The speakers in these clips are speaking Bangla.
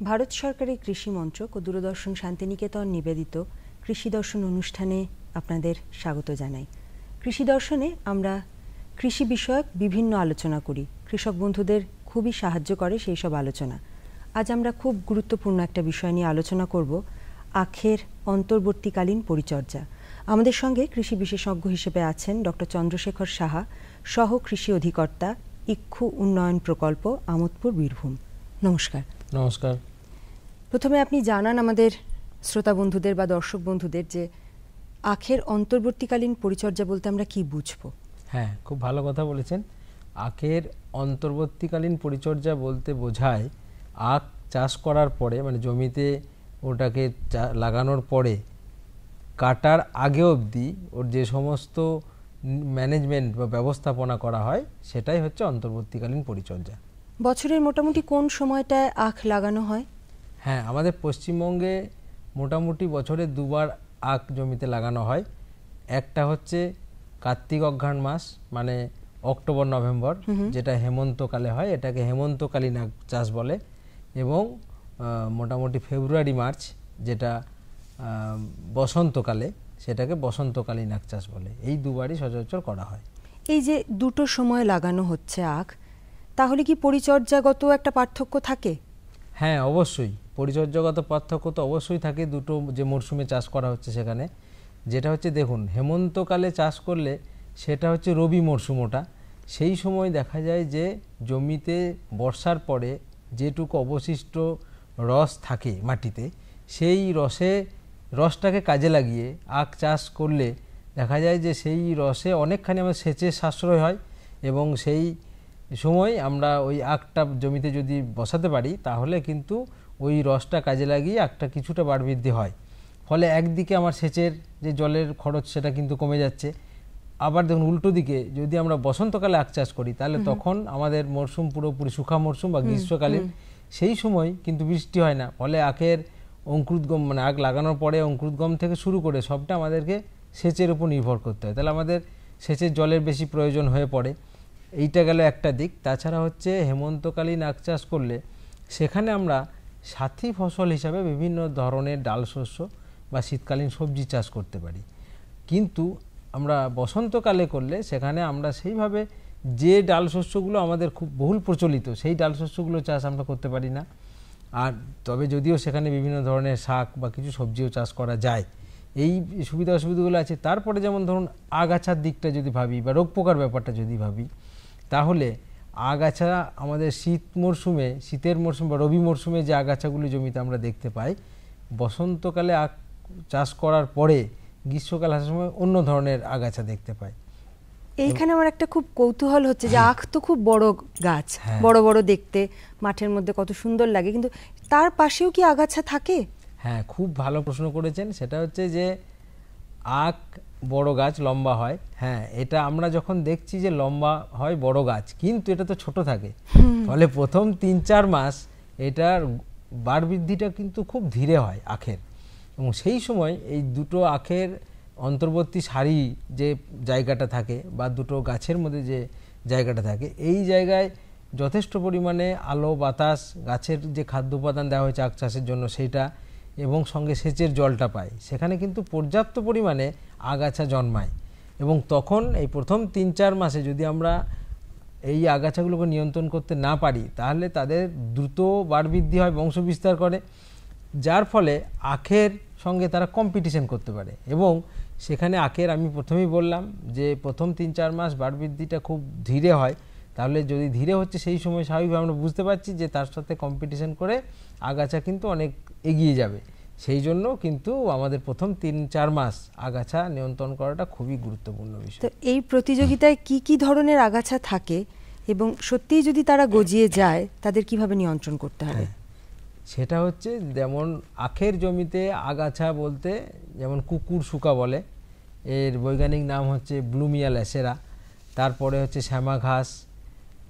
ভারত সরকারের কৃষি মন্ত্রক ও দূরদর্শন শান্তিনিকেতন নিবেদিত কৃষি দর্শন অনুষ্ঠানে আপনাদের স্বাগত জানাই। কৃষি দর্শনে আমরা কৃষি বিষয়ক বিভিন্ন আলোচনা করি, কৃষক বন্ধুদের খুবই সাহায্য করে সেই সব আলোচনা। আজ আমরা খুব গুরুত্বপূর্ণ একটা বিষয় নিয়ে আলোচনা করব, আখের অন্তর্বর্তীকালীন পরিচর্যা। আমাদের সঙ্গে কৃষি বিশেষজ্ঞ হিসেবে আছেন ডক্টর চন্দ্রশেখর সাহা, সহ কৃষি অধিকর্তা, ইক্ষু উন্নয়ন প্রকল্প, আমোদপুর, বীরভূম। নমস্কার। নমস্কার। প্রথমে আপনি জানান আমাদের শ্রোতা বন্ধুদের বা দর্শক বন্ধুদের যে আখের অন্তর্বর্তীকালীন পরিচর্যা বলতে আমরা কি বুঝবো? হ্যাঁ, খুব ভালো কথা বলেছেন। আখের অন্তর্বর্তীকালীন পরিচর্যা বলতে বোঝায় আখ চাষ করার পরে, মানে জমিতে ওটাকে লাগানোর পরে কাটার আগে অবধি ওর যে সমস্ত ম্যানেজমেন্ট বা ব্যবস্থাপনা করা হয় সেটাই হচ্ছে অন্তর্বর্তীকালীন পরিচর্যা। বছরের মোটামুটি কোন সময়টায় আখ লাগানো হয়? হ্যাঁ, আমাদের পশ্চিমবঙ্গে মোটামুটি বছরে দুবার আখ জমিতে লাগানো হয়। একটা হচ্ছে কার্তিক অঘ্রাণ মাস, মানে অক্টোবর নভেম্বর, যেটা হেমন্তকালে হয়, এটাকে হেমন্তকালীন আখ চাষ বলে, এবং মোটামুটি ফেব্রুয়ারি মার্চ, যেটা বসন্তকালে, সেটাকে বসন্তকালীন আখ চাষ বলে। এই দুবারই সচরাচর করা হয়। এই যে দুটো সময় লাগানো হচ্ছে আখ, তাহলে কি পরিচর্যাগত একটা পার্থক্য থাকে? হ্যাঁ, অবশ্যই পরিচর্যাগত পার্থক্য তো অবশ্যই থাকে দুটো যে মরশুমে চাষ করা হচ্ছে সেখানে। যেটা হচ্ছে, দেখুন, হেমন্তকালে চাষ করলে সেটা হচ্ছে রবি মরশুম, ওটা সেই সময় দেখা যায় যে জমিতে বর্ষার পরে যেটুকু অবশিষ্ট রস থাকে মাটিতে, সেই রসটাকে কাজে লাগিয়ে আখ চাষ করলে দেখা যায় যে সেই রসে অনেকখানি আমাদের সেচের সাশ্রয় হয়, এবং সেই সময় আমরা ওই আখটা জমিতে যদি বসাতে পারি তাহলে কিন্তু ওই রসটা কাজে লাগিয়ে আখটা কিছুটা বাড়বৃদ্ধি হয়। ফলে একদিকে আমার সেচের যে জলের খরচ সেটা কিন্তু কমে যাচ্ছে। আবার দেখুন, উল্টো দিকে যদি আমরা বসন্তকালে আখ চাষ করি তাহলে তখন আমাদের মরশুম পুরোপুরি শুখা মরশুম বা গ্রীষ্মকালীন, সেই সময় কিন্তু বৃষ্টি হয় না। ফলে আখের অঙ্কুরোদ্গম, মানে আখ লাগানোর পরে অঙ্কুরোদ্গম থেকে শুরু করে সবটা আমাদেরকে সেচের উপর নির্ভর করতে হয়, তাহলে আমাদের সেচের জলের বেশি প্রয়োজন হয়ে পড়ে। এইটা গেল একটা দিক। তাছাড়া হচ্ছে হেমন্তকালীন আখ চাষ করলে সেখানে আমরা সাথী ফসল হিসাবে বিভিন্ন ধরনের ডাল শস্য বা শীতকালীন সবজি চাষ করতে পারি। কিন্তু আমরা বসন্তকালে করলে সেখানে আমরা সেইভাবে যে ডাল শস্যগুলো আমাদের খুব বহুল প্রচলিত সেই ডাল শস্যগুলো চাষ আমরা করতে পারি না। আর তবে যদিও সেখানে বিভিন্ন ধরনের শাক বা কিছু সবজিও চাষ করা যায়, এই সুবিধা অসুবিধাগুলো আছে। তারপরে যেমন ধরুন আগাছার দিকটা যদি ভাবি বা রোগ পোকার ব্যাপারটা যদি ভাবি, তাহলে আগাছা আমাদের শীতের মরশুম বা রবি মরশুমে যে আগাছাগুলি জমিতে আমরা দেখতে পাই, বসন্তকালে আখ চাষ করার পরে গ্রীষ্মকাল আসার সময় অন্য ধরনের আগাছা দেখতে পাই। এইখানে আমার একটা খুব কৌতূহল হচ্ছে যে আখ তো খুব বড় গাছ, বড় বড় দেখতে, মাঠের মধ্যে কত সুন্দর লাগে, কিন্তু তার পাশেও কি আগাছা থাকে? হ্যাঁ, খুব ভালো প্রশ্ন করেছেন। সেটা হচ্ছে যে আখ বড় গাছ, লম্বা হয়। হ্যাঁ, এটা আমরা যখন দেখছি যে লম্বা হয়, বড় গাছ, কিন্তু এটা তো ছোট থাকে। ফলে প্রথম ৩-৪ মাস এটার বাড় বৃদ্ধিটা কিন্তু খুব ধীরে হয় আখের, এবং সেই সময় এই দুটো আখের অন্তর্বর্তী সারি যে জায়গাটা থাকে বা দুটো গাছের মধ্যে যে জায়গাটা থাকে, এই জায়গায় যথেষ্ট পরিমাণে আলো বাতাস, গাছের যে খাদ্য উপাদান দেওয়া হয়েছে আখ চাষের জন্য সেইটা, এবং সঙ্গে সেচের জলটা পায়, সেখানে কিন্তু পর্যাপ্ত পরিমাণে আগাছা জন্মায়। এবং তখন এই প্রথম ৩-৪ মাসে যদি আমরা এই আগাছাগুলোকে নিয়ন্ত্রণ করতে না পারি তাহলে তাদের দ্রুত বাড়বৃদ্ধি হয়, বংশবিস্তার করে, যার ফলে আখের সঙ্গে তারা কম্পিটিশন করতে পারে। এবং সেখানে আখের, আমি প্রথমেই বললাম যে প্রথম ৩-৪ মাস বাড়বৃদ্ধিটা খুব ধীরে হয়, তাহলে যদি ধীরে হচ্ছে সেই সময় স্বাভাবিকভাবে আমরা বুঝতে পারছি যে তার সাথে কম্পিটিশন করে আগাছা কিন্তু অনেক এগিয়ে যাবে। সেই জন্য কিন্তু আমাদের প্রথম ৩-৪ মাস আগাছা নিয়ন্ত্রণ করাটা খুবই গুরুত্বপূর্ণ বিষয়। তো এই প্রতিযোগিতায় কি কি ধরনের আগাছা থাকে এবং সত্যিই যদি তারা গজিয়ে যায় তাদের কিভাবে নিয়ন্ত্রণ করতে হবে? সেটা হচ্ছে, যেমন আখের জমিতে আগাছা বলতে যেমন কুকুর শুকা বলে, এর বৈজ্ঞানিক নাম হচ্ছে ব্লুমিয়া ল্যাসেরা, তারপরে হচ্ছে শ্যামা ঘাস,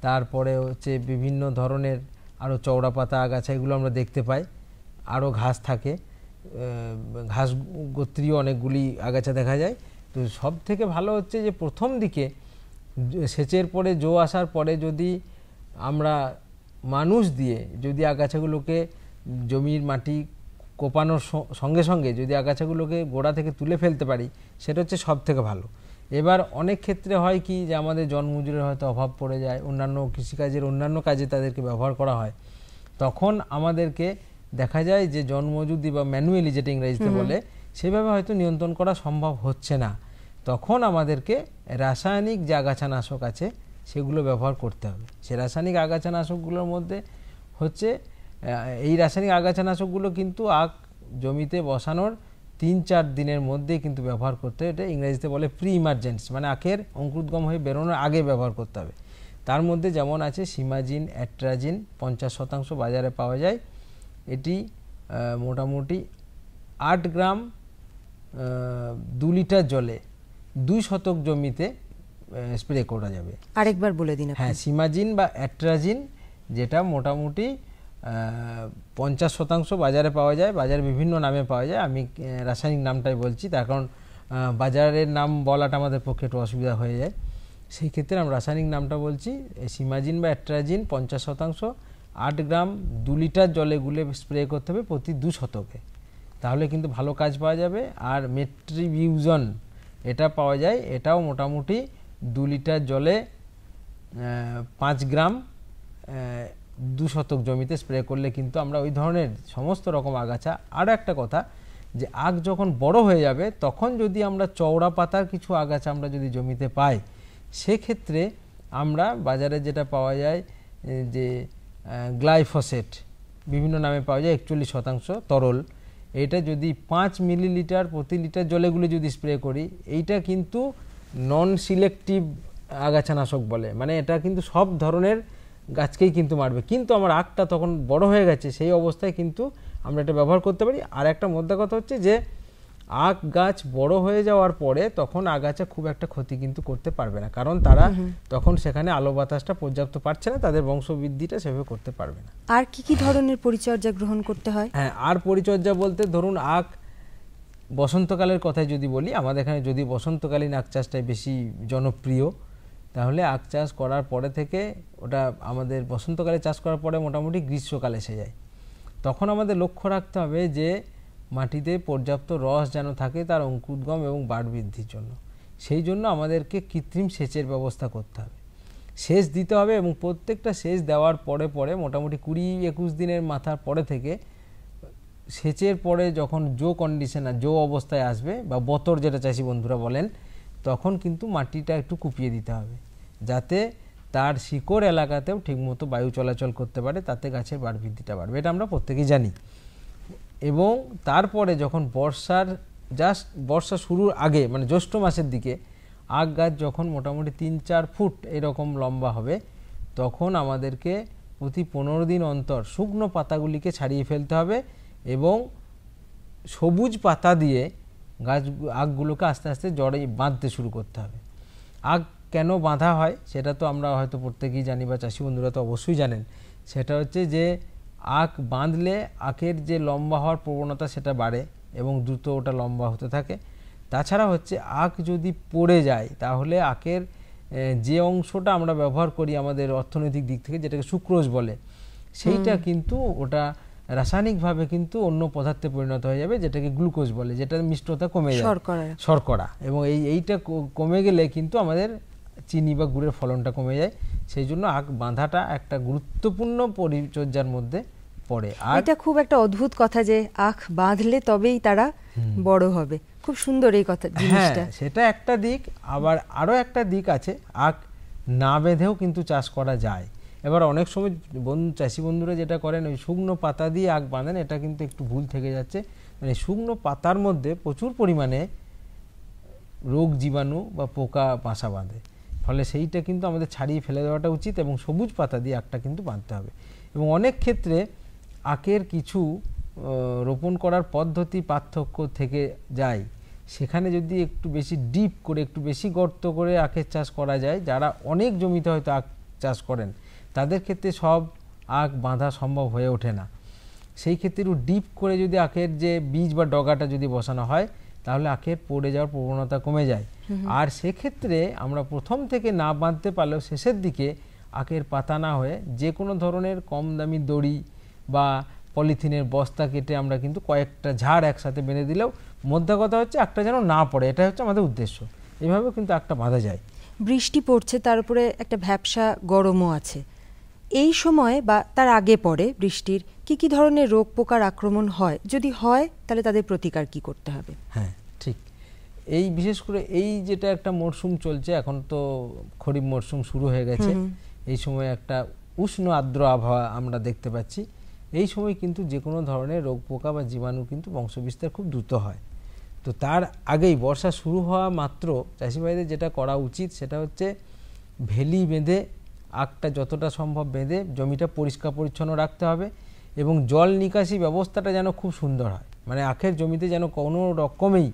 তারপরে হচ্ছে বিভিন্ন ধরনের আরও চওড়া পাতা আগাছা, এগুলো আমরা দেখতে পাই। আরও ঘাস থাকে, ঘাস গোত্রীয় অনেকগুলি আগাছা দেখা যায়। তো সব থেকে ভালো হচ্ছে যে প্রথম দিকে সেচের পরে জো আসার পরে যদি আমরা মানুষ দিয়ে যদি আগাছাগুলোকে জমির মাটি কোপানোর সঙ্গে সঙ্গে যদি আগাছাগুলোকে গোড়া থেকে তুলে ফেলতে পারি সেটা হচ্ছে সব থেকে ভালো। এবার অনেক ক্ষেত্রে হয় কি যে আমাদের জনমজুরের হয়তো অভাব পড়ে যায়, অন্যান্য কৃষিকাজের অন্যান্য কাজে তাদেরকে ব্যবহার করা হয়, তখন আমাদেরকে দেখা যায় যে জনমজুরি বা ম্যানুয়ালি যেটা ইংরেজিতে বলে সেভাবে হয়তো নিয়ন্ত্রণ করা সম্ভব হচ্ছে না। তখন আমাদেরকে রাসায়নিক যে আগাছানাশক আছে সেগুলো ব্যবহার করতে হবে। সেই রাসায়নিক আগাছানাশকগুলোর মধ্যে হচ্ছে এই রাসায়নিক আগাছানাশকগুলো কিন্তু আখ জমিতে বসানোর 3-4 দিনের মধ্যেই কিন্তু ব্যবহার করতে হবে। এটা ইংরেজিতে বলে প্রি ইমার্জেন্স, মানে আখের অঙ্কুরোদ্গম হয়ে বেরোনোর আগে ব্যবহার করতে হবে। তার মধ্যে যেমন আছে সিমাজিন, অ্যাট্রাজিন 50% বাজারে পাওয়া যায়। এটি মোটামুটি 8 গ্রাম 2 লিটার জলে 2 শতক জমিতে স্প্রে করা যাবে। আরেকবার বলে দিন। হ্যাঁ, সিমাজিন বা অ্যাট্রাজিন যেটা মোটামুটি 50% বাজারে পাওয়া যায়, বাজারে বিভিন্ন নামে পাওয়া যায়। আমি রাসায়নিক নামটাই বলছি, তার কারণ বাজারের নাম বলাটা আমাদের পক্ষে একটু অসুবিধা হয়ে যায়, সেই ক্ষেত্রে আমরা রাসায়নিক নামটা বলছি। সিমাজিন বা অ্যাট্রাজিন 50%, 8 গ্রাম 2 লিটার জলে গুলে স্প্রে করতে হবে প্রতি 2 শতকে, তাহলে কিন্তু ভালো কাজ পাওয়া যাবে। আর মেট্রিবিউজন এটা পাওয়া যায়, এটাও মোটামুটি 2 লিটার জলে 5 গ্রাম 2 শতক জমিতে স্প্রে করলে কিন্তু আমরা ওই ধরনের সমস্ত রকম আগাছা। আরও একটা কথা, যে আখ যখন বড় হয়ে যাবে তখন যদি আমরা চওড়া পাতার কিছু আগাছা আমরা যদি জমিতে পাই, সেক্ষেত্রে আমরা বাজারে যেটা পাওয়া যায় যে গ্লাইফোসেট বিভিন্ন নামে পাওয়া যায় 41% তরল, এটা যদি 5 মিলিলিটার প্রতি লিটার জলেগুলো যদি স্প্রে করি, এইটা কিন্তু নন সিলেক্টিভ আগাছানাশক বলে, মানে এটা কিন্তু সব ধরনের গাছকেই কিন্তু মারবে। কিন্তু আমার আখটা তখন বড় হয়ে গেছে, সেই অবস্থায় কিন্তু আমরা এটা ব্যবহার করতে পারি। আর একটা মোদ্দা কথা হচ্ছে যে আখ গাছ বড় হয়ে যাওয়ার পরে তখন আগাছা খুব একটা ক্ষতি কিন্তু করতে পারবে না, কারণ তারা তখন সেখানে আলো বাতাসটা পর্যাপ্ত পাচ্ছে না, তাদের বংশবৃদ্ধিটা সেভাবে করতে পারবে না। আর কি কি ধরনের পরিচর্যা গ্রহণ করতে হয়? হ্যাঁ, আর পরিচর্যা বলতে ধরুন আখ বসন্তকালের কথাই যদি বলি, আমাদের এখানে যদি বসন্তকালীন আখ চাষটাই বেশি জনপ্রিয়, তাহলে আখ চাষ করার পরে থেকে ওটা আমাদের বসন্তকালে চাষ করার পরে মোটামুটি গ্রীষ্মকালে এসে যায়। তখন আমাদের লক্ষ্য রাখতে হবে যে মাটিতে পর্যাপ্ত রস যেন থাকে তার অঙ্কুরোদ্গম এবং বাড় বৃদ্ধির জন্য। সেই জন্য আমাদেরকে কৃত্রিম সেচের ব্যবস্থা করতে হবে, সেচ দিতে হবে, এবং প্রত্যেকটা সেচ দেওয়ার পরে পরে মোটামুটি 20-21 দিনের মাথার পরে থেকে সেচের পরে যখন জো অবস্থায় আসবে বা বতর যেটা চাষি বন্ধুরা বলেন, তখন কিন্তু মাটিটা একটু কুপিয়ে দিতে হবে, যাতে তার শিকড় এলাকাতেও ঠিকমতো বায়ু চলাচল করতে পারে, তাতে গাছের বাড় বৃদ্ধিটা বাড়বে। এটা আমরা প্রত্যেকেই জানি। এবং তারপরে যখন বর্ষা শুরুর আগে, মানে জ্যৈষ্ঠ মাসের দিকে আখ গাছ যখন মোটামুটি 3-4 ফুট এরকম লম্বা হবে, তখন আমাদেরকে প্রতি 15 দিন অন্তর শুকনো পাতাগুলিকে ছাড়িয়ে ফেলতে হবে এবং সবুজ পাতা দিয়ে আখগুলোকে আস্তে আস্তে জড়ে বাঁধতে শুরু করতে হবে। আখ কেন বাঁধা হয় সেটা তো আমরা হয়তো প্রত্যেকেই জানি, বা চাষি বন্ধুরা তো অবশ্যই জানেন। সেটা হচ্ছে যে আখ বাঁধলে আখের যে লম্বা হওয়ার প্রবণতা সেটা বাড়ে এবং দ্রুত ওটা লম্বা হতে থাকে। তাছাড়া হচ্ছে আখ যদি পড়ে যায়, তাহলে আখের যে অংশটা আমরা ব্যবহার করি আমাদের অর্থনৈতিক দিক থেকে, যেটাকে সুক্রোজ বলে, সেইটা কিন্তু ওটা রাসায়নিকভাবে কিন্তু অন্য পদার্থে পরিণত হয়ে যাবে, যেটাকে গ্লুকোজ বলে, যেটার মিষ্টতা কমে যায়, শর্করা। এবং এইটা কমে গেলে কিন্তু আমাদের চিনি বা গুড়ের ফলনটা কমে যায়। সেই জন্য আখ বাঁধাটা একটা গুরুত্বপূর্ণ পরিচর্যার মধ্যে পড়ে। আর এটা খুব একটা অদ্ভুত কথা যে আখ বাঁধলে তবেই তারা বড় হবে, খুব সুন্দর এই কথা জিনিসটা। সেটা একটা দিক। আবার আরো একটা দিক আছে, আখ না বেঁধেও কিন্তু চাষ করা যায়। এবার অনেক সময় চাষি বন্ধুরা যেটা করেন, ওই শুকনো পাতা দিয়ে আখ বাঁধেন, এটা কিন্তু একটু ভুল থেকে যাচ্ছে। মানে শুকনো পাতার মধ্যে প্রচুর পরিমাণে রোগ জীবাণু বা পোকা বাসা বাঁধে, ফলে সেইটা কিন্তু আমাদের ছাড়িয়ে ফেলে দেওয়াটা উচিত এবং সবুজ পাতা দিয়ে আখটা কিন্তু বাঁধতে হবে। এবং অনেক ক্ষেত্রে আখের কিছু রোপণ করার পদ্ধতি পার্থক্য থেকে যায়, সেখানে যদি একটু বেশি ডিপ করে, একটু বেশি গর্ত করে আখের চাষ করা যায়, যারা অনেক জমিতে হয়তো আখ চাষ করেন তাদের ক্ষেত্রে সব আখ বাঁধা সম্ভব হয়ে ওঠে না। সেই ক্ষেত্রে একটু ডিপ করে যদি আখের যে বীজ বা ডগাটা যদি বসানো হয়, তাহলে আখের পড়ে যাওয়ার প্রবণতা কমে যায়। আর সেক্ষেত্রে আমরা প্রথম থেকে না বাঁধতে পারলেও শেষের দিকে আখের পাতা না হয়ে যে কোনো ধরনের কম দামি দড়ি বা পলিথিনের বস্তা কেটে আমরা কিন্তু কয়েকটা ঝাড় একসাথে বেঁধে দিলেও মধ্যে কথা হচ্ছে একটা যেন না পড়ে, এটা হচ্ছে আমাদের উদ্দেশ্য। এভাবে কিন্তু একটা বাঁধা যায়। বৃষ্টি পড়ছে, তার উপরে একটা ভ্যাপসা গরমও আছে, এই সময় বা তার আগে পরে বৃষ্টির কি ধরনের রোগ পোকার আক্রমণ হয়, যদি হয় তাহলে তাদের প্রতিকার কি করতে হবে? হ্যাঁ ঠিক, এই বিশেষ করে এই যেটা একটা মরশুম চলছে, এখন তো খরিফ মরশুম শুরু হয়ে গেছে, এই সময় একটা উষ্ণ আর্দ্র আবহাওয়া আমরা দেখতে পাচ্ছি। এই সময় কিন্তু যে কোনো ধরনের রোগ পোকা বা জীবাণু কিন্তু বংশবিস্তার খুব দ্রুত হয়। তো তার আগেই বর্ষা শুরু হওয়া মাত্র চাষি ভাইদের যেটা করা উচিত সেটা হচ্ছে ভেলি বেঁধে, আগটা যতটা সম্ভব বেঁধে জমিটা পরিষ্কার পরিচ্ছন্ন রাখতে হবে এবং জল নিকাশি ব্যবস্থাটা যেন খুব সুন্দর হয়, মানে আখের জমিতে যেন কোনো রকমেই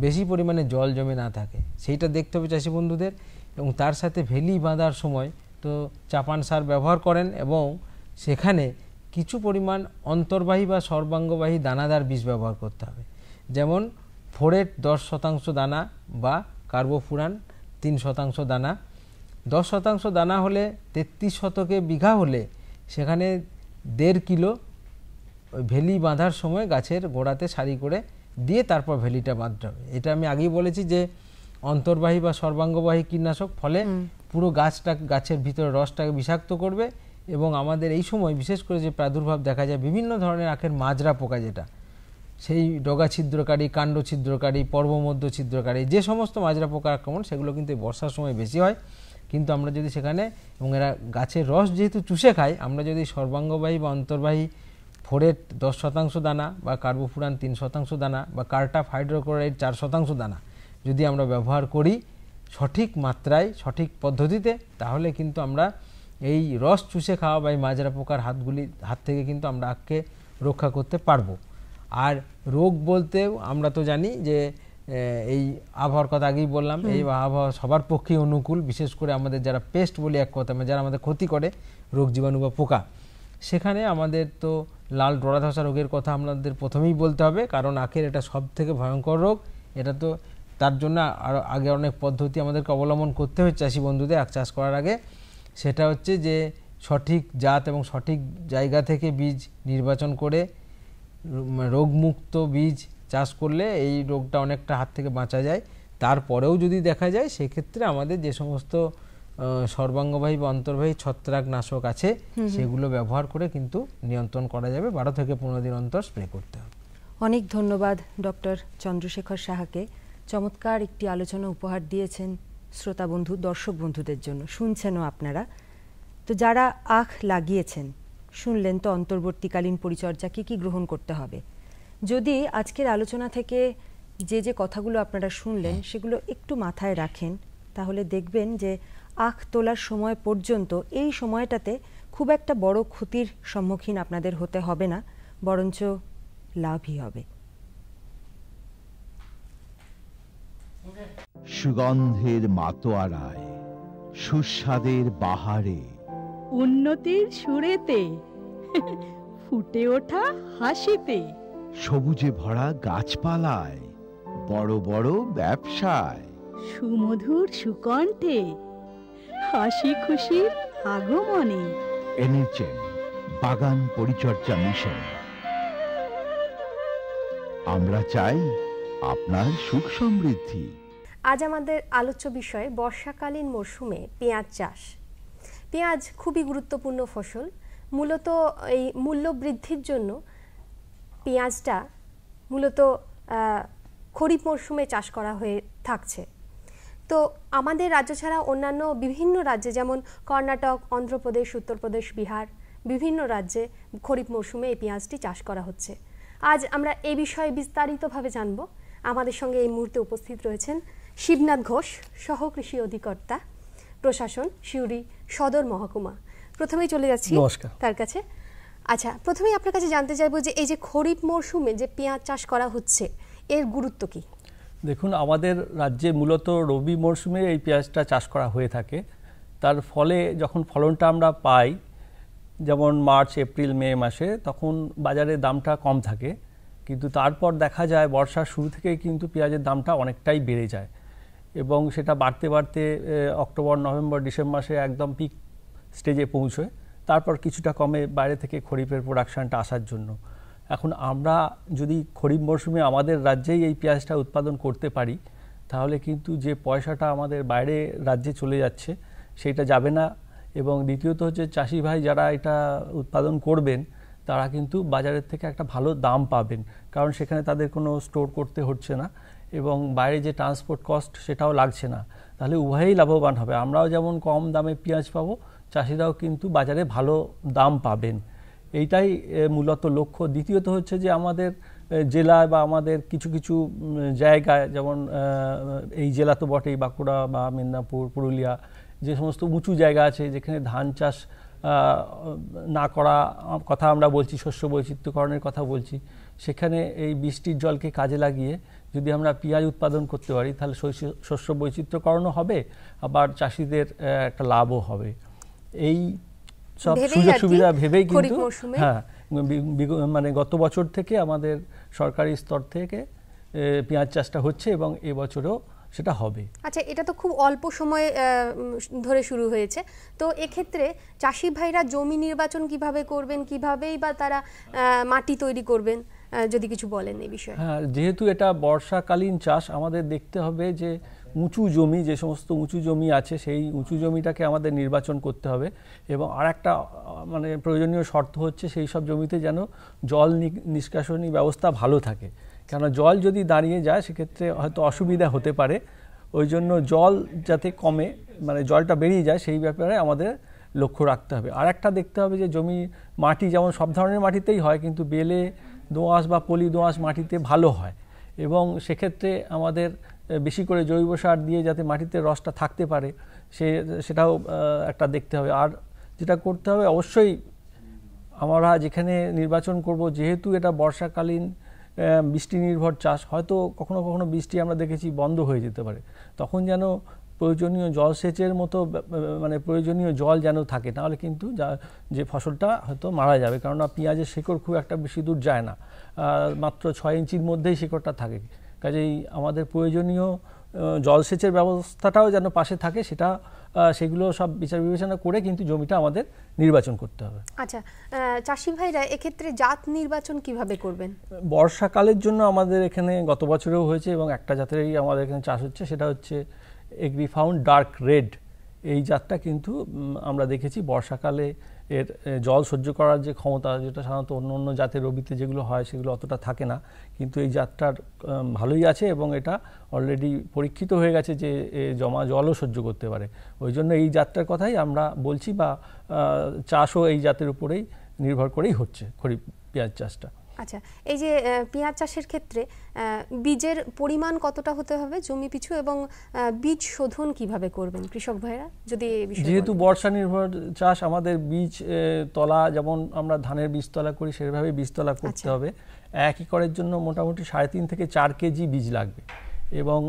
বেশি পরিমাণে জল জমে না থাকে, সেইটা দেখতে হবে চাষি বন্ধুদের। এবং তার সাথে ভেলি বাঁধার সময় তো চাপান সার ব্যবহার করেন এবং সেখানে কিছু পরিমাণ অন্তর্বাহী বা সর্বাঙ্গবাহী দানাদার বীজ ব্যবহার করতে হবে, যেমন ফোরেট 10% দানা বা কার্বোফুরান 3% দানা। 10% দানা হলে 33 শতকে বিঘা হলে সেখানে 1.5 কিলো ওই ভেলি বাঁধার সময় গাছের গোড়াতে সারি করে দিয়ে তারপর ভেলিটা বাঁধতে হবে। এটা আমি আগেই বলেছি যে অন্তর্বাহী বা সর্বাঙ্গবাহী কীটনাশক, ফলে পুরো গাছের ভিতরে রসটাকে বিষাক্ত করবে এবং আমাদের এই সময় বিশেষ করে যে প্রাদুর্ভাব দেখা যায় বিভিন্ন ধরনের আখের মাজরা পোকা, যেটা সেই ডগা ছিদ্রকারী, কাণ্ড ছিদ্রকারী, পর্বমধ্য ছিদ্রকারী, যে সমস্ত মাজরা পোকার আক্রমণ সেগুলো কিন্তু বর্ষার সময় বেশি হয়। কিন্তু আমরা যদি সেখানে, এবং এরা গাছের রস যেহেতু চুষে খায়, আমরা যদি সর্বাঙ্গবাহী বা অন্তর্বাহী ফোরেট 10% দানা বা কার্বোফুরান 3% দানা বা কার্টাফ হাইড্রোক্লোরাইড 4% দানা যদি আমরা ব্যবহার করি সঠিক মাত্রায় সঠিক পদ্ধতিতে, তাহলে কিন্তু আমরা এই রস চুষে খাওয়া বা এই মাজরা পোকার হাত থেকে কিন্তু আমরা আখকে রক্ষা করতে পারবো। আর রোগ বলতেও আমরা তো জানি যে এই আবহাওয়ার কথা আগেই বললাম, এই আবহাওয়া সবার পক্ষেই অনুকূল, বিশেষ করে আমাদের যারা পেস্ট বলি এক কথা, যারা আমাদের ক্ষতি করে রোগ জীবাণু বা পোকা, সেখানে আমাদের তো লাল ডোরা ধসা রোগের কথা আমাদের প্রথমেই বলতে হবে, কারণ আখের এটা সব থেকে ভয়ঙ্কর রোগ। এটা তো তার জন্য আগে অনেক পদ্ধতি আমাদেরকে অবলম্বন করতে হয় চাষি বন্ধুদের আখ চাষ করার আগে। সেটা হচ্ছে যে সঠিক জাত এবং সঠিক জায়গা থেকে বীজ নির্বাচন করে রোগমুক্ত বীজ চাষ করলে এই রোগটা অনেকটা হাত থেকে বাঁচা যায়। তারপরেও যদি দেখা যায় সেক্ষেত্রে আমাদের যে সমস্ত সর্বাঙ্গবাহী বা অন্তর্বাহী ছত্রাকনাশক আছে সেগুলো ব্যবহার করে কিন্তু নিয়ন্ত্রণ করা যাবে। 12 থেকে 15 দিন অন্তর স্প্রে করতে হবে। অনেক ধন্যবাদ ডক্টর চন্দ্রশেখর সাহাকে, চমৎকার একটি আলোচনা উপহার দিয়েছেন শ্রোতা বন্ধু, দর্শক বন্ধুদের জন্য। শুনছেনও আপনারা তো, যারা আখ লাগিয়েছেন শুনলেন তো অন্তর্বর্তীকালীন পরিচর্যা কি গ্রহণ করতে হবে। যদি আজকের আলোচনা থেকে যে কথাগুলো আপনারা শুনলেন সেগুলো একটু মাথায় রাখেন, তাহলে দেখবেন যে আখ তোলার সময় পর্যন্ত এই সময়টাতে খুব একটা বড় ক্ষতির সম্মুখীন আপনাদের হতে হবে না, বরঞ্চ লাভই হবে। সুগন্ধের মাতোয়ারায়, সুস্বাদের বাহারে, উন্নতির সুরেতে, ফুটে ওঠা হাসিতে, সবুজে ভরা গাছপালায়, বড় বড় ব্যবসায়, সুমধুর সুকণ্ঠে, হাসি খুশির আগমনে। এনেছেন বাগান পরিচর্যা মিশন। আমরা চাই আপনার সুখ সমৃদ্ধি। আজ আমাদের আলোচ্য বিষয় বর্ষাকালীন মরশুমে পেঁয়াজ চাষ। পেঁয়াজ খুবই গুরুত্বপূর্ণ ফসল। মূলত এই মূল্য বৃদ্ধির জন্য পেঁয়াজটা মূলত খরিফ মরশুমে চাষ করা হয়ে থাকছে। তো আমাদের রাজ্য ছাড়া অন্যান্য বিভিন্ন রাজ্যে যেমন কর্ণাটক, অন্ধ্রপ্রদেশ, উত্তরপ্রদেশ, বিহার, বিভিন্ন রাজ্যে খরিফ মরশুমে এই পেঁয়াজটি চাষ করা হচ্ছে। আজ আমরা এই বিষয়ে বিস্তারিতভাবে জানব। আমাদের সঙ্গে এই মুহূর্তে উপস্থিত রয়েছেন শিবনাথ ঘোষ, সহকৃষি অধিকর্তা, প্রশাসন, সিউড়ি সদর মহকুমা। প্রথমেই চলে যাচ্ছি তার কাছে। আচ্ছা, প্রথমেই আপনার কাছে জানতে চাইবো যে এই যে খরিফ মরশুমে যে পেঁয়াজ চাষ করা হচ্ছে এর গুরুত্ব কি? দেখুন, আমাদের রাজ্যে মূলত রবি মরশুমে এই পেঁয়াজটা চাষ করা হয়ে থাকে। তার ফলে যখন ফলনটা আমরা পাই, যেমন মার্চ, এপ্রিল, মে মাসে, তখন বাজারে দামটা কম থাকে, কিন্তু তারপর দেখা যায় বর্ষার শুরু থেকেই কিন্তু পেঁয়াজের দামটা অনেকটাই বেড়ে যায় এবং সেটা বাড়তে বাড়তে অক্টোবর, নভেম্বর, ডিসেম্বর মাসে একদম পিক স্টেজে পৌঁছয়। তারপর কিছুটা কমে বাইরে থেকে খরিফের প্রোডাকশানটা আসার জন্য। এখন আমরা যদি খরিফ মরশুমে আমাদের রাজ্যেই এই পেঁয়াজটা উৎপাদন করতে পারি, তাহলে কিন্তু যে পয়সাটা আমাদের বাইরে রাজ্যে চলে যাচ্ছে সেইটা যাবে না। এবং দ্বিতীয়ত হচ্ছে চাষি ভাই যারা এটা উৎপাদন করবেন তারা কিন্তু বাজারের থেকে একটা ভালো দাম পাবেন, কারণ সেখানে তাদের কোনো স্টোর করতে হচ্ছে না এবং বাইরে যে ট্রান্সপোর্ট কস্ট সেটাও লাগছে না। তাহলে উভয়েই লাভবান হবে, আমরাও যেমন কম দামে পেঁয়াজ পাবো, চাষিরাও কিন্তু বাজারে ভালো দাম পাবেন। এইটাই মূলত লক্ষ্য। দ্বিতীয়ত হচ্ছে যে আমাদের জেলায় বা আমাদের কিছু কিছু জায়গায়, যেমন এই জেলা তো বটেই, বাঁকুড়া বা মেদিনীপুর, পুরুলিয়া, যে সমস্ত উঁচু জায়গা আছে যেখানে ধান চাষ না করা কথা আমরা বলছি, শস্য বৈচিত্র্যকরণের কথা বলছি, সেখানে এই বৃষ্টির জলকে কাজে লাগিয়ে যদি আমরা পেঁয়াজ উৎপাদন করতে পারি তাহলে শস্য বৈচিত্র্যকরণও হবে, আবার চাষিদের একটা লাভও হবে। এই সব সুযোগ সুবিধা ভেবেই কিন্তু মানে গত বছর থেকে আমাদের সরকারি স্তর থেকে পেঁয়াজ চাষটা হচ্ছে এবং এবছরও সেটা হবে। আচ্ছা, এটা তো খুব অল্প সময় ধরে শুরু হয়েছে, তো এক্ষেত্রে চাষি ভাইরা জমি নির্বাচন কিভাবে করবেন, কিভাবেই বা তারা মাটি তৈরি করবেন, যদি কিছু বলেন এই বিষয়ে। হ্যাঁ, যেহেতু এটা বর্ষাকালীন চাষ, আমাদের দেখতে হবে যে উঁচু জমি, যে সমস্ত উঁচু জমি আছে সেই উঁচু জমিটাকে আমাদের নির্বাচন করতে হবে। এবং আর একটা মানে প্রয়োজনীয় শর্ত হচ্ছে সেই সব জমিতে যেন জল নিষ্কাশনী ব্যবস্থা ভালো থাকে, কেন জল যদি দাঁড়িয়ে যায় সেক্ষেত্রে হয়তো অসুবিধা হতে পারে। ওই জন্য জল যাতে কমে, মানে জলটা বেরিয়ে যায়, সেই ব্যাপারে আমাদের লক্ষ্য রাখতে হবে। আর একটা দেখতে হবে যে জমি মাটি যেমন সব ধরনের মাটিতেই হয়, কিন্তু বেলে দোআঁশ বা পলি দোআঁশ মাটিতে ভালো হয়, এবং সেক্ষেত্রে আমাদের বেশি করে জৈব সার দিয়ে যাতে মাটিতে রসটা থাকতে পারে সেটাও একটা দেখতে হবে। আর যেটা করতে হবে, অবশ্যই আমরা যেখানে নির্বাচন করব, যেহেতু এটা বর্ষাকালীন বৃষ্টি নির্ভর চাষ, হয়তো কখনো কখনো বৃষ্টি আমরা দেখেছি বন্ধ হয়ে যেতে পারে, তখন যেন প্রয়োজনীয় জলসেচের মতো মানে প্রয়োজনীয় জল যেন থাকে, নাহলে কিন্তু যে ফসলটা হয়তো মারা যাবে। কেননা পেঁয়াজের শিকড় খুব একটা বেশি দূর যায় না, মাত্র 6 ইঞ্চির মধ্যেই শিকড়টা থাকে। কাজেই আমাদের প্রয়োজনীয় জলসেচের ব্যবস্থাটাও যেন পাশে থাকে, সেগুলো সব বিচার বিবেচনা করে কিন্তু জমিটা আমাদের নির্বাচন করতে হবে। আচ্ছা, চাষি ভাইরা এক্ষেত্রে জাত নির্বাচন কিভাবে করবেন? বর্ষাকালের জন্য আমাদের এখানে গত বছরেও হয়েছে এবং একটা জাতেরই আমাদের এখানে চাষ হচ্ছে, সেটা হচ্ছে এগ্রিফাউন্ড ডার্ক রেড। এই জাতটা কিন্তু আমরা দেখেছি বর্ষাকালে এর জল সহ্য করার যে ক্ষমতা, যেটা সাধারণত অন্য অন্য জাতের রবিতে যেগুলো হয় সেগুলো অতটা থাকে না, কিন্তু এই জাতটার ভালোই আছে এবং এটা অলরেডি পরীক্ষিত হয়ে গেছে যে জমা জলও সহ্য করতে পারে। ওই জন্য এই জাতটার কথাই আমরা বলছি, বা চাষও এই জাতের উপরেই নির্ভর করেই হচ্ছে খরিফ পেঁয়াজ চাষটা। আচ্ছা, এই যে পেঁয়াজ চাষের ক্ষেত্রে বীজের পরিমাণ কতটা হতে হবে জমি পিছু, এবং বীজ শোধন কিভাবে করবেন কৃষক ভাইরা, যদি যেহেতু বর্ষা নির্ভর চাষ, আমাদের বীজ তলা যেমন আমরা ধানের বীজতলা করি সেভাবে বীজতলা করতে হবে। 1 একরের জন্য মোটামুটি 3.5 থেকে 4 কেজি বীজ লাগবে। এবং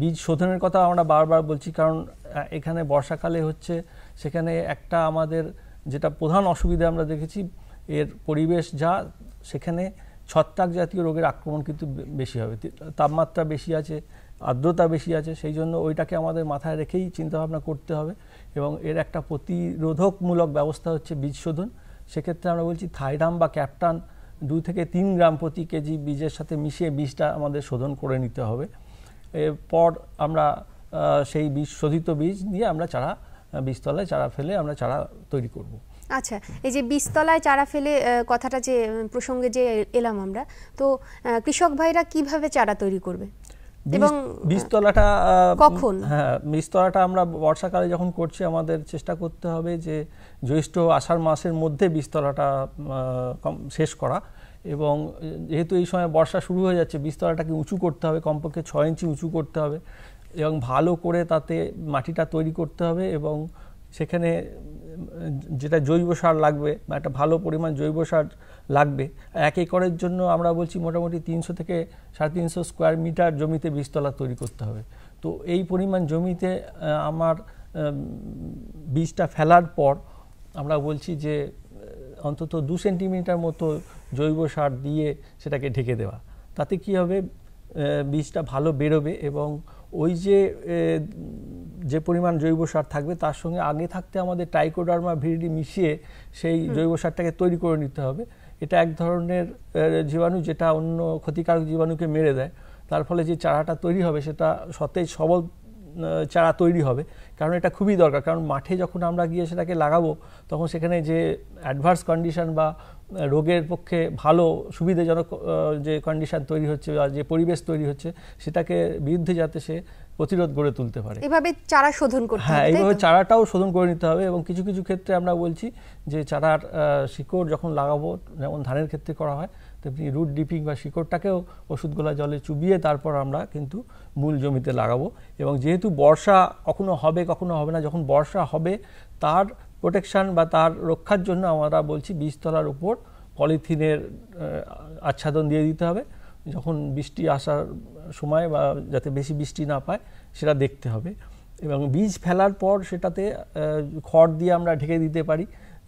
বীজ শোধনের কথা আমরা বারবার বলছি, কারণ এখানে বর্ষাকালে হচ্ছে, সেখানে একটা আমাদের যেটা প্রধান অসুবিধা আমরা দেখেছি, এর পরিবেশ যা, সেখানে ছত্রাক জাতীয় রোগের আক্রমণ কিন্তু বেশি হবে, তাপমাত্রা বেশি আছে, আর্দ্রতা বেশি আছে, সেই জন্য ওইটাকে আমাদের মাথায় রেখেই চিন্তাভাবনা করতে হবে। এবং এর একটা প্রতিরোধকমূলক ব্যবস্থা হচ্ছে বীজ শোধন। সেক্ষেত্রে আমরা বলছি থাইরাম বা ক্যাপটান 2 থেকে 3 গ্রাম প্রতি কেজি বীজের সাথে মিশিয়ে বীজটা আমাদের শোধন করে নিতে হবে। এরপর আমরা সেই বীজ শোধিত বীজ নিয়ে আমরা বীজতলায় চারা ফেলে আমরা চারা তৈরি করব। আচ্ছা, এই যে বীজতলায় চারা ফেলে কথাটা যে প্রসঙ্গে যে এলাম আমরা, তো কৃষক ভাইরা কিভাবে চারা তৈরি করবে এবং বীজতলাটা কখন? হ্যাঁ, বীজতলাটা আমরা বর্ষাকালে যখন করছি আমাদের চেষ্টা করতে হবে যে জ্যৈষ্ঠ আষাঢ় মাসের মধ্যে বীজতলাটা শেষ করা। এবং যেহেতু এই সময় বর্ষা শুরু হয়ে যাচ্ছে, বীজতলাটাকে উঁচু করতে হবে, কমপক্ষে 6 ইঞ্চি উঁচু করতে হবে এবং ভালো করে তাতে মাটিটা তৈরি করতে হবে। এবং সেখানে যেটা জৈব সার লাগবে, একটা ভালো পরিমাণ জৈব সার লাগবে। 1 একরের জন্য আমরা বলছি মোটামুটি 300 থেকে 350 স্কোয়ার মিটার জমিতে বীজতলা তৈরি করতে হবে। তো এই পরিমাণ জমিতে আমার বীজটা ফেলার পর আমরা বলছি যে অন্তত 2 সেন্টিমিটার মতো জৈব সার দিয়ে সেটাকে ঢেকে দেওয়া। তাতে কি হবে, বীজটা ভালো বেরোবে এবং ওই যে যে পরিমাণ জৈব সার থাকবে তার সঙ্গে আগে থাকতে আমাদের ট্রাইকোডার্মা ভিরিডি মিশিয়ে সেই জৈব সারটাকে তৈরি করে নিতে হবে। এটা এক ধরনের জীবাণু যেটা অন্য ক্ষতিকারক জীবাণুকে মেরে দেয়, তার ফলে যে চারাটা তৈরি হবে সেটা সতেজ সবল চারা তৈরি হবে। কারণ এটা খুবই দরকার, কারণ মাঠে যখন আমরা গিয়ে সেটাকে লাগাবো তখন সেখানে যে অ্যাডভার্স কন্ডিশন বা রোগের পক্ষে ভালো সুবিধাজনক যে কন্ডিশন তৈরি হচ্ছে বা যে পরিবেশ তৈরি হচ্ছে সেটাকে বিরুদ্ধে যাতে সে প্রতিরোধ গড়ে তুলতে পারে। এভাবে চারা শোধন করতে হবে। হ্যাঁ, এইভাবে চারাটাও শোধন করে নিতে হবে। এবং কিছু কিছু ক্ষেত্রে আমরা বলছি যে চারার শিকড় যখন লাগাবো, যেমন ধানের ক্ষেত্রে করা হয়, তেমনি রুট ডিপিং বা শিকড়টাকেও ওষুধগুলা জলে চুবিয়ে তারপর আমরা কিন্তু মূল জমিতে লাগাবো। এবং যেহেতু বর্ষা কখনো হবে কখনো হবে না, যখন বর্ষা হবে তার প্রোটেকশান বা তার রক্ষার জন্য আমরা বলছি বীজতলার উপর পলিথিনের আচ্ছাদন দিয়ে দিতে হবে। যখন বৃষ্টি আসার সময় বা যাতে বেশি বৃষ্টি না পায় সেটা দেখতে হবে। এবং বীজ ফেলার পর সেটাতে খড় দিয়ে আমরা ঢেকে দিতে পারি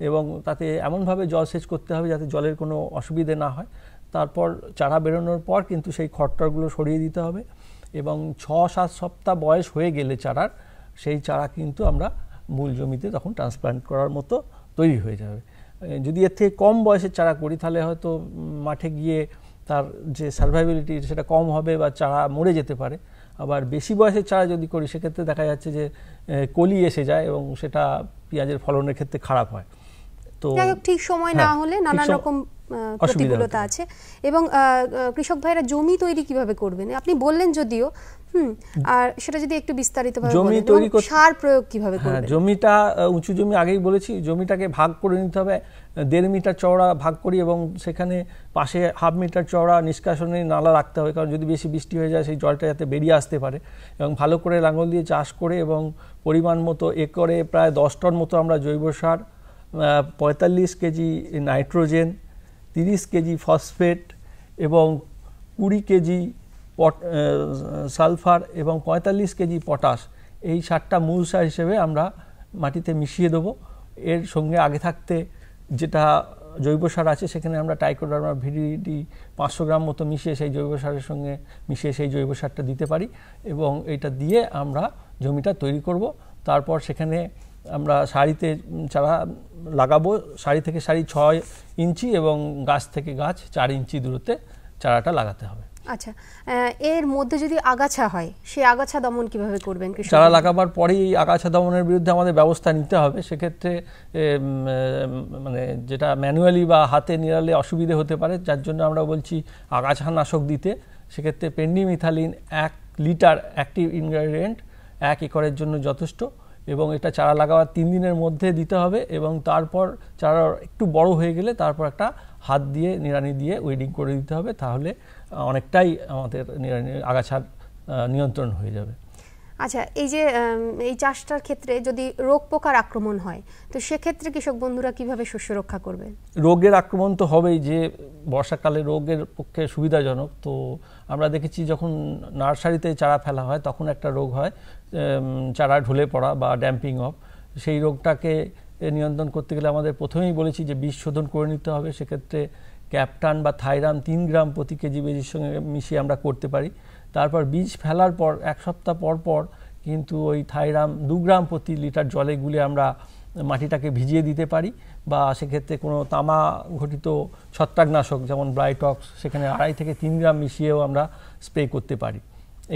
এবং তাতে এমনভাবে জলসেচ করতে হবে যাতে জলের কোনো অসুবিধে না হয়। তারপর চারা বেরোনোর পর কিন্তু সেই খড়টরগুলো সরিয়ে দিতে হবে এবং 6-7 সপ্তাহ বয়স হয়ে গেলে চারার, সেই চারা কিন্তু আমরা মূল জমিতে তখন ট্রান্সপ্লান্ট করার মতো তৈরি হয়ে যাবে। যদি এর থেকে কম বয়সের চারা করি তাহলে হয়তো মাঠে গিয়ে তার যে সার্ভাইবিলিটি সেটা কম হবে বা চারা মরে যেতে পারে। আবার বেশি বয়সের চারা যদি করি সেক্ষেত্রে দেখা যাচ্ছে যে কলি এসে যায় এবং সেটা পেঁয়াজের ফলনের ক্ষেত্রে খারাপ হয়। তো ঠিক সময় না হলে নানা রকম প্রতিকূলতা আছে। এবং কৃষক ভাইরা জমি তৈরি কিভাবে করবেন আপনি বললেন যদিও, আর সেটা যদি একটু বিস্তারিতভাবে জমি তৈরি করতে সার প্রয়োগ কিভাবে করবেন? জমিটা উঁচু জমি আগেই বলেছি, জমিটাকে ভাগ করে নিতে হবে। 1.5 মিটার চওড়া ভাগ করি এবং সেখানে পাশে 1/2 মিটার চওড়া নিষ্কাশনের নালা রাখতে হবে, কারণ যদি বেশি বৃষ্টি হয়ে যায় সেই জলটা যাতে বেরিয়ে আসতে পারে। এবং ভালো করে লাঙল দিয়ে চাষ করে এবং পরিমাণ মতো একরে প্রায় 10 টন মতো আমরা জৈব সার, 45 কেজি নাইট্রোজেন, 30 কেজি ফসফেট এবং 20 কেজি সালফার এবং 45 কেজি পটাশ, এই সারটা মূল সার হিসেবে আমরা মাটিতে মিশিয়ে দেবো। এর সঙ্গে আগে থাকতে যেটা জৈব সার আছে সেখানে আমরা ট্রাইকোডার্মা ভিরিডি 500 গ্রাম মতো মিশিয়ে সেই জৈব সারের সঙ্গে মিশিয়ে সেই জৈব সারটা দিতে পারি এবং এটা দিয়ে আমরা জমিটা তৈরি করব। তারপর সেখানে আমরা সারিতে চারা লাগাবো, সারি থেকে সারি 6 ইঞ্চি এবং গাছ থেকে গাছ 4 ইঞ্চি দূরত্বে চারাটা লাগাতে হবে। আচ্ছা, এর মধ্যে যদি আগাছা হয় সেই আগাছা দমন কিভাবে করবেন? চারা লাগাবার পরেই আগাছা দমনের বিরুদ্ধে আমাদের ব্যবস্থা নিতে হবে। সেক্ষেত্রে মানে যেটা ম্যানুয়ালি বা হাতে নিড়ালে অসুবিধে হতে পারে, যার জন্য আমরা বলছি আগাছানাশক দিতে। সেক্ষেত্রে পেন্ডিমিথালিন 1 লিটার অ্যাক্টিভ ইনগ্রেডিয়েন্ট 1 একরের জন্য যথেষ্ট এবং এটা চারা লাগাবার 3 দিনের মধ্যে দিতে হবে এবং তারপর চারা একটু বড় হয়ে গেলে তারপর একটা হাত দিয়ে নিড়ানি দিয়ে ওয়েডিং করে দিতে হবে, তাহলে অনেকটাই আমাদের আগাছার নিয়ন্ত্রণ হয়ে যাবে। আচ্ছা, এই যে এই চাষটার ক্ষেত্রে যদি রোগ পোকার আক্রমণ হয় তো সেক্ষেত্রে কৃষক বন্ধুরা কিভাবে শস্য রক্ষা করবে? রোগের আক্রমণ তো হবেই, যে বর্ষাকালে রোগের পক্ষে সুবিধাজনক। তো আমরা দেখেছি যখন নার্সারিতে চারা ফেলা হয় তখন একটা রোগ হয় চারা ঢলে পড়া বা ড্যাম্পিং অফ। সেই রোগটাকে নিয়ন্ত্রণ করতে গেলে আমাদের প্রথমেই বলেছি যে বীজ শোধন করে নিতে হবে। সেক্ষেত্রে ক্যাপটান বা থাইরাম 3 গ্রাম প্রতি কেজি বীজের সঙ্গে মিশিয়ে আমরা করতে পারি। তারপর বীজ ফেলার পর 1 সপ্তাহ পর পর কিন্তু ওই থাইরাম 2 গ্রাম প্রতি লিটার জলে গুলে আমরা মাটিটাকে ভিজিয়ে দিতে পারি, বা সেক্ষেত্রে কোনো তামা ঘটিত ছত্রাকনাশক যেমন ব্রাইটক্স সেখানে 2.5 থেকে 3 গ্রাম মিশিয়েও আমরা স্প্রে করতে পারি।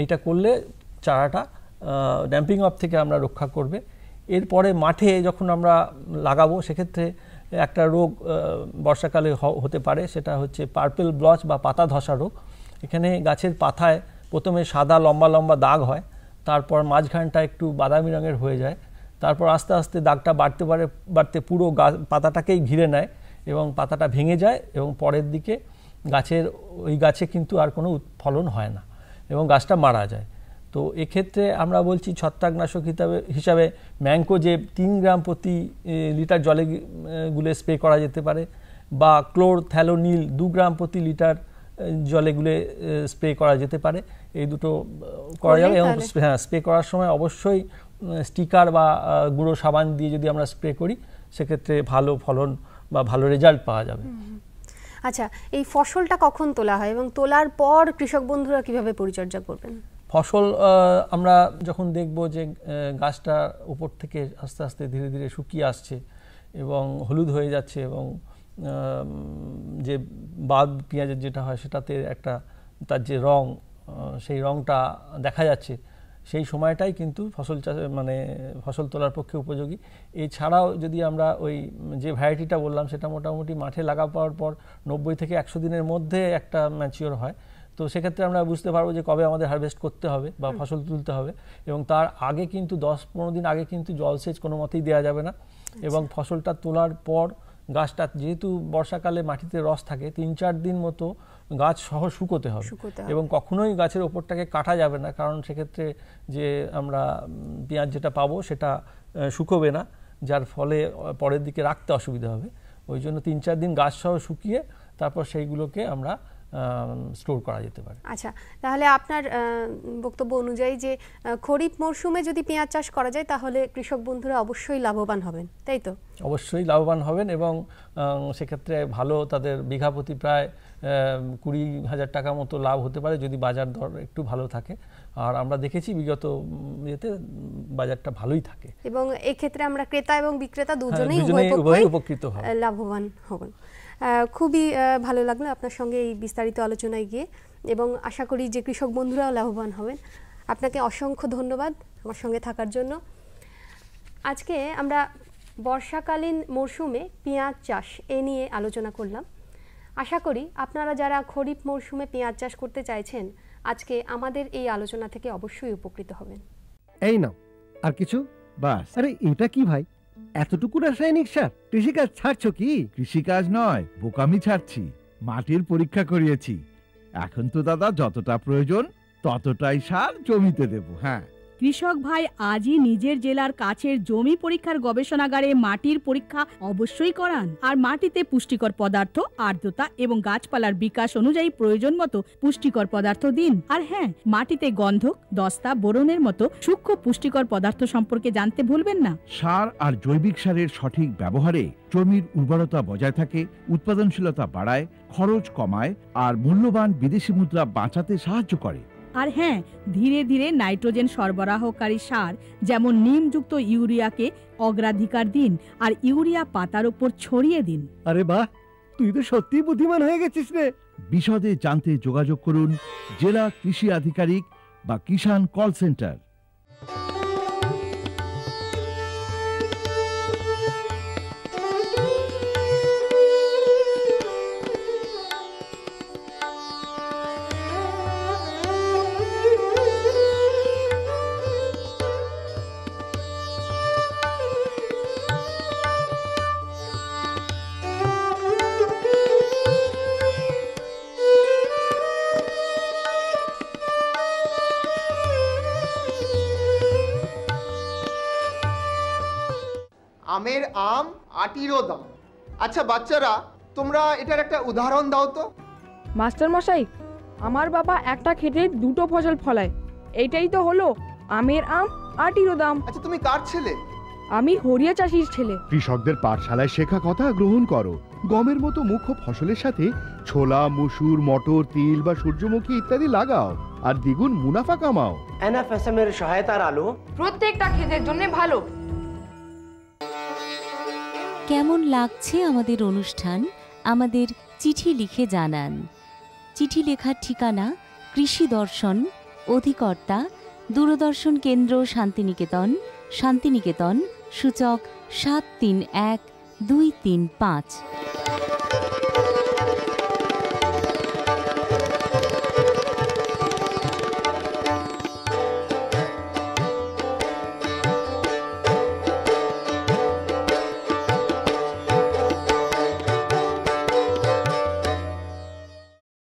এইটা করলে চারাটা ড্যাম্পিং অফ থেকে আমরা রক্ষা করবে। এরপরে মাঠে যখন আমরা লাগাবো সেক্ষেত্রে একটা রোগ বর্ষাকালে হতে পারে, সেটা হচ্ছে পার্পল ব্লচ বা পাতা ধসা রোগ। এখানে গাছের পাতায় প্রথমে সাদা লম্বা লম্বা দাগ হয়, তারপর মাঝখানটা একটু বাদামি রঙের হয়ে যায়, তারপর আস্তে আস্তে দাগটা বাড়তে পুরো পাতাটাকেই ঘিরে নেয় এবং পাতাটা ভেঙে যায় এবং পরের দিকে ওই গাছে কিন্তু আর কোনো ফলন হয় না এবং গাছটা মারা যায়। তো এক্ষেত্রে আমরা বলছি ছত্রাকনাশক হিসাবে ম্যাঙ্কোজেব 3 গ্রাম প্রতি লিটার জলে গুলে স্প্রে করা যেতে পারে, বা ক্লোরথ্যালোনিল 2 গ্রাম প্রতি লিটার জলে গুলে স্প্রে করা যেতে পারে। এই দুটো করা যাবে এবং স্প্রে করার সময় অবশ্যই স্টিকার বা গুঁড়ো সাবান দিয়ে যদি আমরা স্প্রে করি সেক্ষেত্রে ভালো ফলন বা ভালো রেজাল্ট পাওয়া যাবে। আচ্ছা, এই ফসলটা কখন তোলা হয় এবং তোলার পর কৃষক বন্ধুরা কিভাবে পরিচর্যা করবেন? ফসল আমরা যখন দেখব যে গাছটা উপর থেকে আস্তে আস্তে ধীরে ধীরে শুকিয়ে আসছে এবং হলুদ হয়ে যাচ্ছে এবং যে বাদ পেঁয়াজের যেটা হয় সেটাতে একটা তার যে রং সেই রংটা দেখা যাচ্ছে, সেই সময়টাই কিন্তু ফসল চাষ মানে ফসল তোলার পক্ষে উপযোগী। এছাড়াও যদি আমরা ওই যে ভ্যারাইটিটা বললাম সেটা মোটামুটি মাঠে লাগা পাওয়ার পর 90 থেকে 100 দিনের মধ্যে একটা ম্যাচিওর হয়, তো সেক্ষেত্রে আমরা বুঝতে পারবো যে কবে আমাদের হারভেস্ট করতে হবে বা ফসল তুলতে হবে। এবং তার আগে কিন্তু 10-15 দিন আগে কিন্তু জলসেচ কোনো মতেই দেওয়া যাবে না। এবং ফসলটা তোলার পর গাছটা যেহেতু বর্ষাকালে মাটিতে রস থাকে 3-4 দিন মতো গাছ সহ শুকোতে হবে এবং কখনোই গাছের ওপরটাকে কাটা যাবে না, কারণ সেক্ষেত্রে যে আমরা পেঁয়াজ যেটা পাবো সেটা শুকোবে না, যার ফলে পরের দিকে রাখতে অসুবিধা হবে। ওই জন্য 3-4 দিন গাছ সহ শুকিয়ে তারপর সেইগুলোকে আমরা স্টোর করা যেতে পারে। আচ্ছা, তাহলে আপনার বক্তব্য অনুযায়ী যে খরিফ মরশুমে যদি পেঁয়াজ চাষ করা যায় তাহলে কৃষক বন্ধুরা অবশ্যই লাভবান হবেন, তাই তো? অবশ্যই লাভবান হবেন এবং সেক্ষেত্রে ভালো তাদের বিঘা প্রতি প্রায় 20,000 টাকা মতো লাভ হতে পারে যদি বাজার দর একটু ভালো থাকে। আর আমরা দেখেছি বিগত ইয়েতে বাজারটা ভালোই থাকে এবং এই ক্ষেত্রে আমরা ক্রেতা এবং বিক্রেতা দুজনেই উপকৃত হব, লাভবান হবেন। খুবই ভালো লাগলো আপনার সঙ্গে এই বিস্তারিত আলোচনায় গিয়ে এবং আশা করি যে কৃষক বন্ধুরাও লাভবান হবেন। আপনাকে অসংখ্য ধন্যবাদ আমার সঙ্গে থাকার জন্য। আজকে আমরা বর্ষাকালীন মরশুমে পেঁয়াজ চাষ এ নিয়ে আলোচনা করলাম। আশা করি আপনারা যারা খরিফ মরশুমে পেঁয়াজ চাষ করতে চাইছেন আজকে আমাদের এই আলোচনা থেকে অবশ্যই উপকৃত হবেন। এই নাও আর কিছু বাস। আরে এটা কি ভাই, এতটুকু রাসায়নিক সার? কৃষিকাজ ছাড়ছো কি? কৃষিকাজ নয়, বোকামি ছাড়ছি। মাটির পরীক্ষা করিয়েছি। এখন তো দাদা যতটা প্রয়োজন ততটাই সার জমিতে দেব। হ্যাঁ, কৃষক ভাই আজই নিজের জেলার কাছের জমি পরীক্ষার গবেষণাগারে মাটির পরীক্ষা অবশ্যই করান আর মাটিতে পুষ্টিকর পদার্থ, আর্দ্রতা এবং গাছপালার বিকাশ অনুযায়ী প্রয়োজন মতো পুষ্টিকর পদার্থ দিন। আর হ্যাঁ, মাটিতে গন্ধক, দস্তা, বোরনের মতো সূক্ষ্ম পুষ্টিকর পদার্থ সম্পর্কে জানতে ভুলবেন না। সার আর জৈবিক সারের সঠিক ব্যবহারে জমির উর্বরতা বজায় থাকে, উৎপাদনশীলতা বাড়ায়, খরচ কমায় আর মূল্যবান বিদেশি মুদ্রা বাঁচাতে সাহায্য করে। আর হ্যাঁ, ধীরে ধীরে নাইট্রোজেন সরবরাহকারী সার যেমন নিমযুক্ত ইউরিয়াকে অগ্রাধিকার দিন আর ইউরিয়া পাতার উপর ছড়িয়ে দিন। আরে বাহ, তুই তো সত্যি বুদ্ধিমান হয়ে গেছিস রে। বিশদে জানতে যোগাযোগ করুন জেলা কৃষি আধিকারিক বা কিষাণ কল সেন্টার। আমের আম আটিরও দাম। আচ্ছা বাচ্চারা, তোমরা এটার একটা উদাহরণ দাও তো। মাস্টার মশাই, আমার বাবা একটা ক্ষেতে দুটো ফসল ফলায়, এইটাই তো হলো আমের আম আটিরও দাম। আচ্ছা, তুমি কার ছেলে? আমি হরিয়া চাষির ছেলে। কৃষকদের পাঠশালায় শেখা কথা গ্রহণ করো। গমের মতো মুখ্য ফসলের সাথে ছোলা, মসুর, মটর, তিল বা সূর্যমুখী ইত্যাদি লাগাও আর দ্বিগুণ মুনাফা কামাও। এনএফএসএম এর সহায়তার আলো প্রত্যেকটা ক্ষেতের জন্য ভালো। কেমন লাগছে আমাদের অনুষ্ঠান আমাদের চিঠি লিখে জানান। চিঠি লেখার ঠিকানা কৃষি দর্শন, অধিকর্তা দূরদর্শন কেন্দ্র, শান্তিনিকেতন, শান্তিনিকেতন, সূচক 731235।